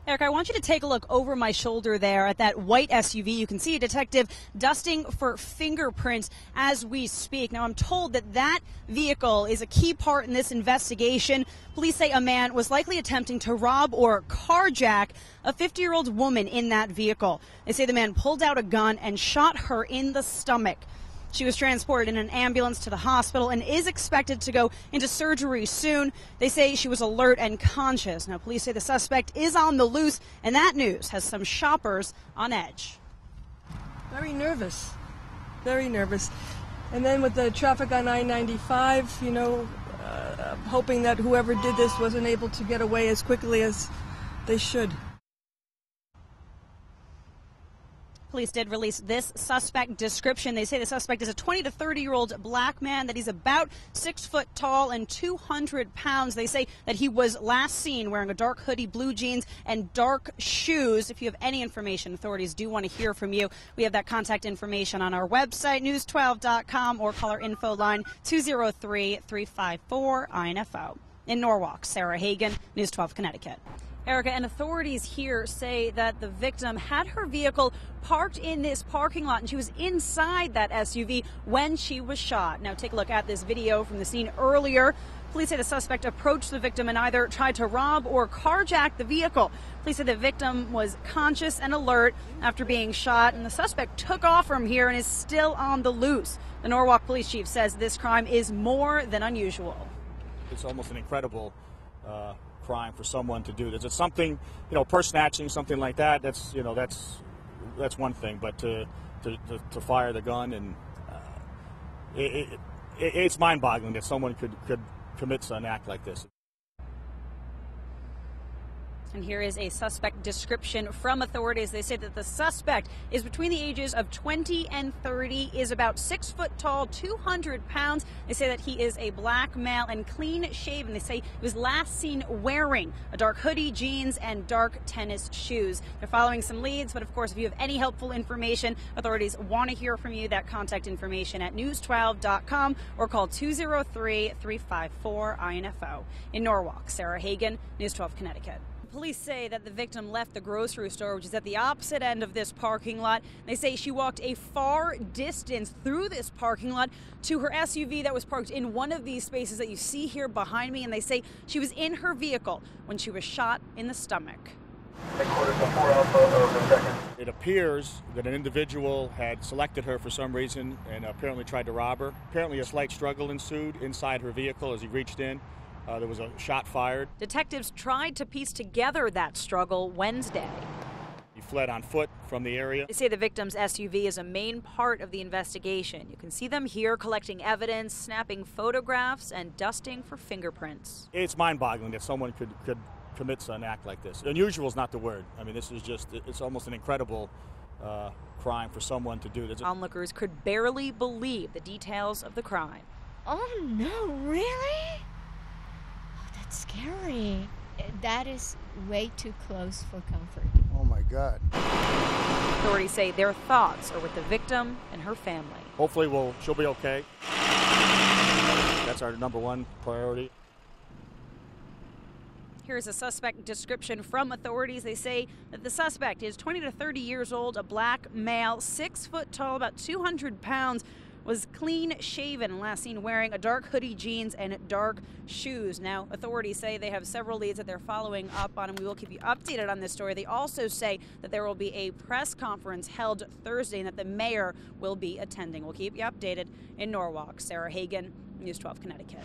Eric, I want you to take a look over my shoulder there at that white SUV. You can see a detective dusting for fingerprints as we speak. Now, I'm told that that vehicle is a key part in this investigation. Police say a man was likely attempting to rob or carjack a 50-year-old woman in that vehicle. They say the man pulled out a gun and shot her in the stomach. She was transported in an ambulance to the hospital and is expected to go into surgery soon. They say she was alert and conscious. Now, police say the suspect is on the loose, and that news has some shoppers on edge. Very nervous. Very nervous. And then with the traffic on I-95, hoping that whoever did this wasn't able to get away as quickly as they should. Police did release this suspect description. They say the suspect is a 20 to 30-year-old black man, that he's about 6 foot tall and 200 pounds. They say that he was last seen wearing a dark hoodie, blue jeans, and dark shoes. If you have any information, authorities do want to hear from you. We have that contact information on our website, news12.com, or call our info line 203-354-INFO. In Norwalk, Sarah Hagen, News 12 Connecticut. Erica, and authorities here say that the victim had her vehicle parked in this parking lot and she was inside that SUV when she was shot. Now take a look at this video from the scene earlier. Police say the suspect approached the victim and either tried to rob or carjack the vehicle. Police say the victim was conscious and alert after being shot, and the suspect took off from here and is still on the loose. The Norwalk police chief says this crime is more than unusual. It's almost an incredible crime for someone to do this. It's something, purse snatching, something like that. That's one thing, but to fire the gun, and it's mind-boggling that someone could commit an act like this. And here is a suspect description from authorities. They say that the suspect is between the ages of 20 and 30, is about 6 foot tall, 200 pounds. They say that he is a black male and clean shaven. They say he was last seen wearing a dark hoodie, jeans, and dark tennis shoes. They're following some leads, but of course, if you have any helpful information, authorities want to hear from you. That contact information at news12.com or call 203-354-INFO. In Norwalk, Sarah Hagen, News 12 Connecticut. Police say that the victim left the grocery store, which is at the opposite end of this parking lot. They say she walked a far distance through this parking lot to her SUV that was parked in one of these spaces that you see here behind me, and they say she was in her vehicle when she was shot in the stomach. It appears that an individual had selected her for some reason and apparently tried to rob her. Apparently a slight struggle ensued inside her vehicle as he reached in. There was a shot fired. Detectives tried to piece together that struggle Wednesday. He fled on foot from the area. They say the victim's SUV is a main part of the investigation. You can see them here collecting evidence, snapping photographs, and dusting for fingerprints. It's mind-boggling that someone could commit an act like this. Unusual is not the word. I mean, this is it's almost an incredible crime for someone to do this. Onlookers could barely believe the details of the crime. Oh, no, really? Scary. That is way too close for comfort. Oh my God. Authorities say their thoughts are with the victim and her family. Hopefully she'll be okay. That's our number one priority. Here's a suspect description from authorities. They say that the suspect is 20 to 30 years old, a black male, 6 foot tall, about 200 pounds, was clean shaven and last seen wearing a dark hoodie, jeans, and dark shoes. Now, authorities say they have several leads that they're following up on, and we will keep you updated on this story. They also say that there will be a press conference held Thursday and that the mayor will be attending. We'll keep you updated. In Norwalk, Sarah Hagen, News 12 Connecticut.